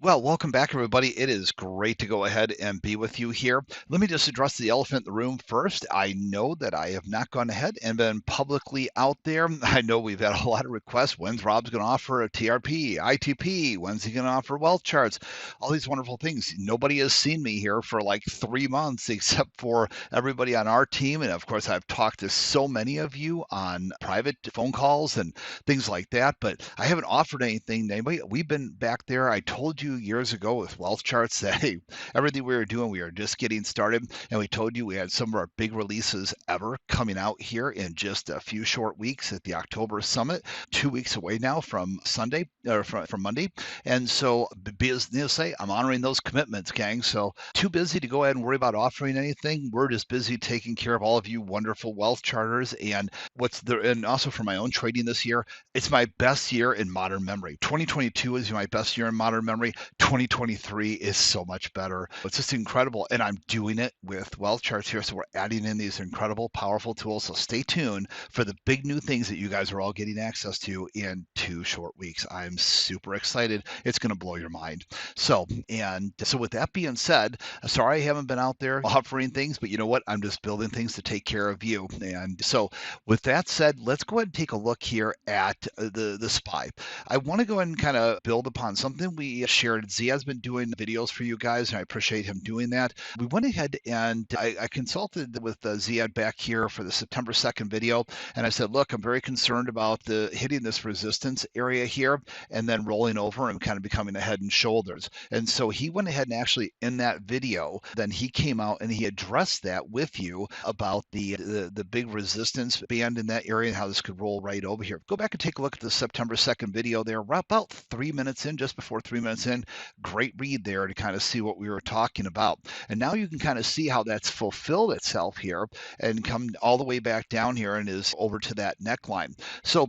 Well, welcome back, everybody. It is great to go ahead and be with you here. Let me just address the elephant in the room first. I know that I have not gone ahead and been publicly out there. I know we've had a lot of requests. When's Rob's going to offer a TRP, ITP? When's he going to offer wealth charts? All these wonderful things. Nobody has seen me here for like 3 months except for everybody on our team. And of course, I've talked to so many of you on private phone calls and things like that, but I haven't offered anything to anybody. We've been back there. I told you years ago with wealth charts that hey, everything we were doing, we were just getting started. And we told you we had some of our big releases ever coming out here in just a few short weeks at the October Summit, 2 weeks away now from Sunday or from Monday. And so, business say, I'm honoring those commitments, gang. So, too busy to go ahead and worry about offering anything. We're just busy taking care of all of you wonderful wealth charters. And and also for my own trading this year, it's my best year in modern memory. 2022 is my best year in modern memory. 2023 is so much better. It's just incredible. And I'm doing it with wealth charts here. So we're adding in these incredible, powerful tools. So stay tuned for the big new things that you guys are all getting access to in 2 short weeks. I'm super excited. It's going to blow your mind. So with that being said, sorry I haven't been out there offering things, but you know what? I'm just building things to take care of you. And so with that said, let's go ahead and take a look here at the SPY. I want to go ahead and kind of build upon something we shared. Ziad's been doing videos for you guys, and I appreciate him doing that. We went ahead and I consulted with Ziad back here for the September 2nd video, and I said, look, I'm very concerned about hitting this resistance area here and then rolling over and kind of becoming a head and shoulders. And so he went ahead and actually in that video, then he came out and he addressed that with you about the big resistance band in that area and how this could roll right over here. Go back and take a look at the September 2nd video there. We're about 3 minutes in, just before 3 minutes in. Great read there to kind of see what we were talking about. And now you can kind of see how that's fulfilled itself here and come all the way back down here and is over to that neckline. So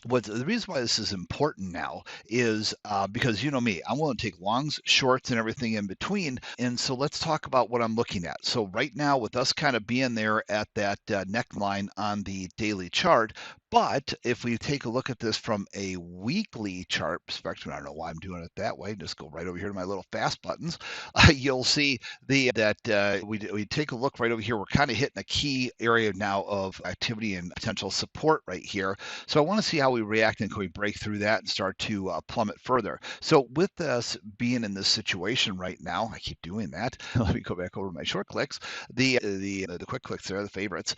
the reason why this is important now is because you know me, I'm willing to take longs, shorts, and everything in between. And so let's talk about what I'm looking at. So right now, with us kind of being there at that neckline on the daily chart, but if we take a look at this from a weekly chart perspective, I don't know why I'm doing it that way. Just go right over here to my little fast buttons. You'll see we take a look right over here. We're kind of hitting a key area now of activity and potential support right here. So I want to see how we react and can we break through that and start to plummet further. So with us being in this situation right now, I keep doing that. Let me go back over my short clicks. The quick clicks there, the favorites.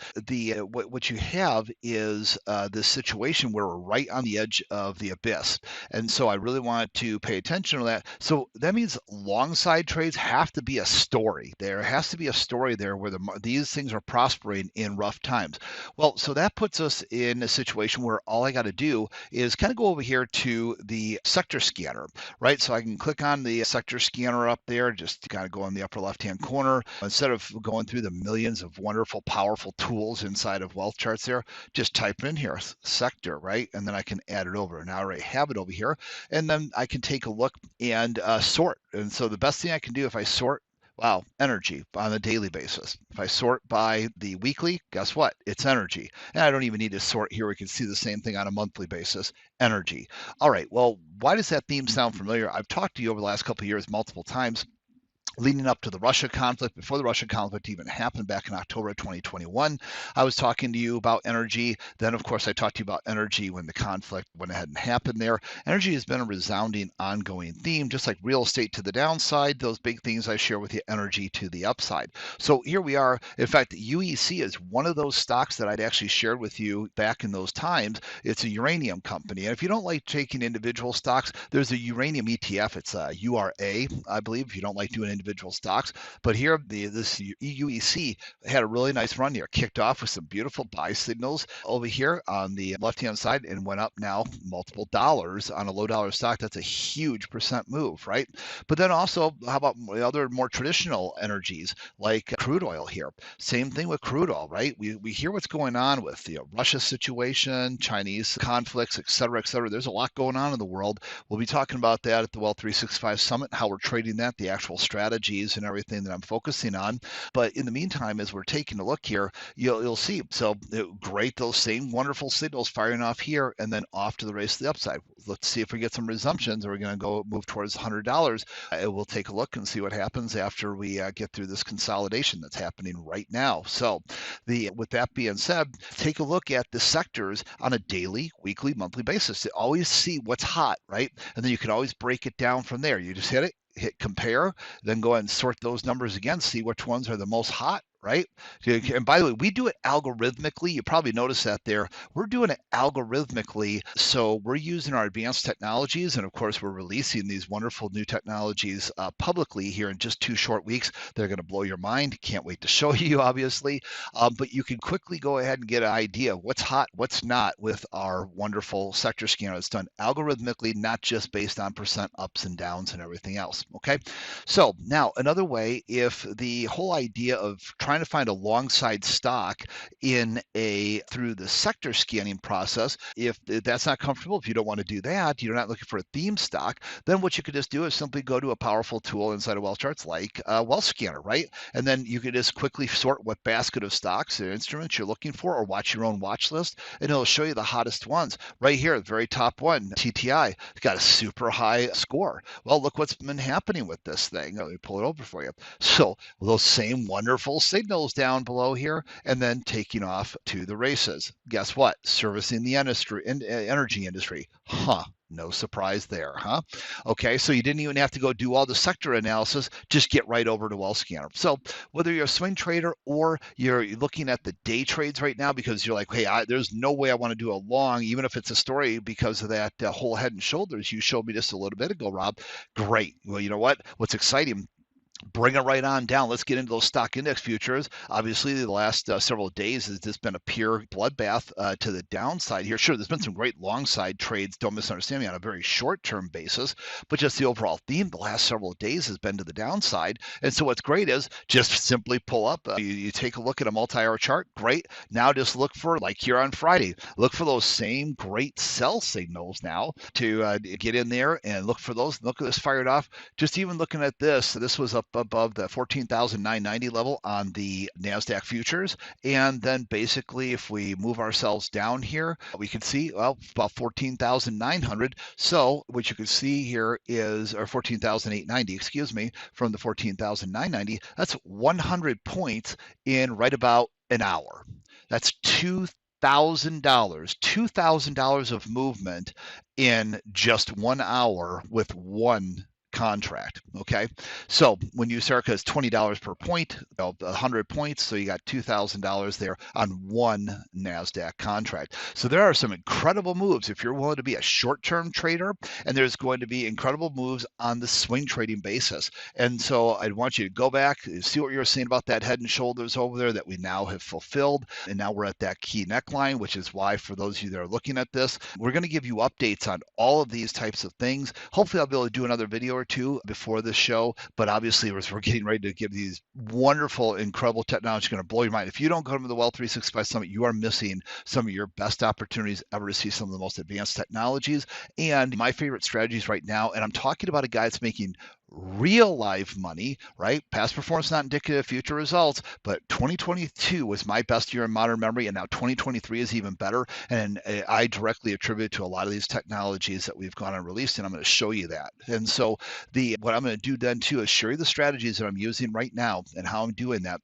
What you have is this situation where we're right on the edge of the abyss, and so I really wanted to pay attention to that. So that means long side trades have to be a story. There has to be a story there where these things are prospering in rough times. Well, so that puts us in a situation where all I got to do is kind of go over here to the sector scanner, right? So I can click on the sector scanner up there, just kind of go in the upper left-hand corner. Instead of going through the millions of wonderful, powerful tools inside of wealth charts there, just type in here, sector, right? And then I can add it over. And I already have it over here. And then I can take a look and sort. And so the best thing I can do if I sort, wow, energy on a daily basis. If I sort by the weekly, guess what? It's energy. And I don't even need to sort here. We can see the same thing on a monthly basis, energy. All right, well, why does that theme sound familiar? I've talked to you over the last couple of years multiple times leading up to the Russia conflict, before the Russia conflict even happened back in October of 2021. I was talking to you about energy. Then, of course, I talked to you about energy when the conflict went ahead and happened there. Energy has been a resounding, ongoing theme, just like real estate to the downside, those big things I share with you, energy to the upside. So here we are. In fact, UEC is one of those stocks that I'd actually shared with you back in those times. It's a uranium company. And if you don't like taking individual stocks, there's a uranium ETF. It's a URA, I believe, if you don't like doing individual stocks. But here, this UEC had a really nice run here. Kicked off with some beautiful buy signals over here on the left-hand side and went up now multiple dollars on a low dollar stock. That's a huge percent move, right? But then also, how about other more traditional energies like crude oil here? Same thing with crude oil, right? We hear what's going on with the Russia situation, Chinese conflicts, et cetera, et cetera. There's a lot going on in the world. We'll be talking about that at the Wealth 365 Summit, how we're trading that, the actual strategy strategies and everything that I'm focusing on. But in the meantime, as we're taking a look here, you'll see. So great, those same wonderful signals firing off here and then off to the race to the upside. Let's see if we get some resumptions. We're going to go move towards $100. We'll take a look and see what happens after we get through this consolidation that's happening right now. So with that being said, take a look at the sectors on a daily, weekly, monthly basis to always see what's hot, right? And then you can always break it down from there. You just hit it, hit compare, then go ahead and sort those numbers again, see which ones are the most hot, right? And by the way, we do it algorithmically. You probably noticed that there. We're doing it algorithmically. So we're using our advanced technologies. And of course, we're releasing these wonderful new technologies publicly here in just 2 short weeks. They're going to blow your mind. Can't wait to show you, obviously. But you can quickly go ahead and get an idea of what's hot, what's not with our wonderful sector scanner. It's done algorithmically, not just based on percent ups and downs and everything else. Okay. So now another way, if the whole idea of trying to find a long side stock through the sector scanning process, if that's not comfortable, if you don't want to do that, you're not looking for a theme stock, then what you could just do is simply go to a powerful tool inside of Wealth Charts like Wealth Scanner, right? And then you can just quickly sort what basket of stocks or instruments you're looking for, or watch your own watch list, and it'll show you the hottest ones. Right here, the very top one, TTI, it's got a super high score. Well, look what's been happening with this thing. Let me pull it over for you. So those same wonderful signals down below here, and then taking off to the races. Guess what? Servicing the energy industry. No surprise there, huh? Okay, so you didn't even have to go do all the sector analysis, just get right over to Wealth Scanner. So whether you're a swing trader or you're looking at the day trades right now because you're like, hey, there's no way I want to do a long, even if it's a story because of that whole head and shoulders you showed me just a little bit ago, Rob. Great. Well, you know what? What's exciting, bring it right on down. Let's get into those stock index futures. Obviously, the last several days has just been a pure bloodbath to the downside here. Sure, there's been some great long side trades, don't misunderstand me, on a very short-term basis, but just the overall theme the last several days has been to the downside. And so what's great is just simply pull up. You take a look at a multi-hour chart. Great. Now just look for, like here on Friday, look for those same great sell signals now to get in there and look for those. Look at this fired off. Just even looking at this, this was up above the 14,990 level on the NASDAQ futures. And then basically, if we move ourselves down here, we can see, well, about 14,900. So what you can see here is, or 14,890, excuse me, from the 14,990, that's 100 points in right about an hour. That's $2,000 of movement in just 1 hour with one contract. Okay, so when you start, because $20 per point, 100 points, so you got $2,000 there on one NASDAQ contract. So there are some incredible moves if you're willing to be a short-term trader, and there's going to be incredible moves on the swing trading basis. And so I want you to go back, see what you were saying about that head and shoulders over there that we now have fulfilled, and now we're at that key neckline, which is why for those of you that are looking at this, we're going to give you updates on all of these types of things. Hopefully I'll be able to do another video or two before this show, but obviously as we're getting ready to give these wonderful, incredible technology, going to blow your mind. If you don't go to the Wealth 365 Summit, you are missing some of your best opportunities ever to see some of the most advanced technologies and my favorite strategies right now. And I'm talking about a guy that's making real life money, right? Past performance not indicative of future results, but 2022 was my best year in modern memory, and now 2023 is even better. And I directly attribute to a lot of these technologies that we've gone and released, and I'm going to show you that. And so what I'm going to do then too is share you the strategies that I'm using right now and how I'm doing that.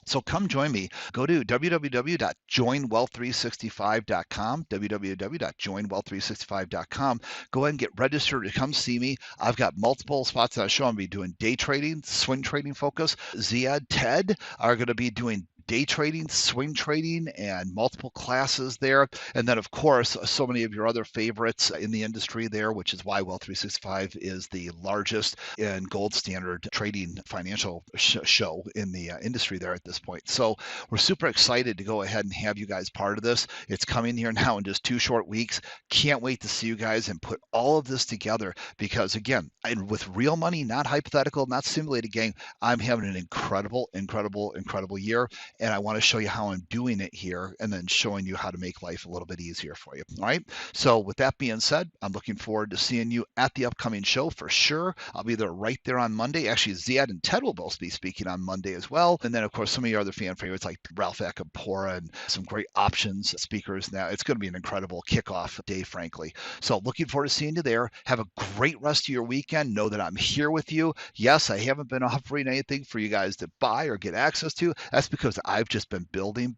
So come join me. Go to www.joinwealth365.com, www.joinwealth365.com. Go ahead and get registered to come see me. I've got multiple spots that I show. I'm going to be doing day trading, swing trading focus. Ziad, Ted are going to be doing day trading, swing trading, and multiple classes there. And then, of course, so many of your other favorites in the industry there, which is why Wealth 365 is the largest and gold standard trading financial show in the industry there at this point. So we're super excited to go ahead and have you guys part of this. It's coming here now in just 2 short weeks. Can't wait to see you guys and put all of this together because, again, with real money, not hypothetical, not simulated, gang, I'm having an incredible, incredible, incredible year. and I want to show you how I'm doing it here and then showing you how to make life a little bit easier for you. All right. So with that being said, I'm looking forward to seeing you at the upcoming show for sure. I'll be there right there on Monday. Actually, Ziad and Ted will both be speaking on Monday as well. And then, of course, some of your other fan favorites like Ralph Acapora and some great options speakers. Now, it's going to be an incredible kickoff day, frankly. So looking forward to seeing you there. Have a great rest of your weekend. Know that I'm here with you. Yes, I haven't been offering anything for you guys to buy or get access to. That's because I've just been building,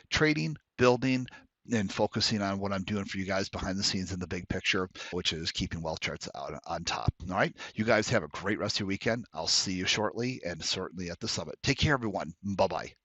trading, building, and focusing on what I'm doing for you guys behind the scenes in the big picture, which is keeping wealth charts out on top. All right. You guys have a great rest of your weekend. I'll see you shortly and certainly at the summit. Take care, everyone. Bye bye.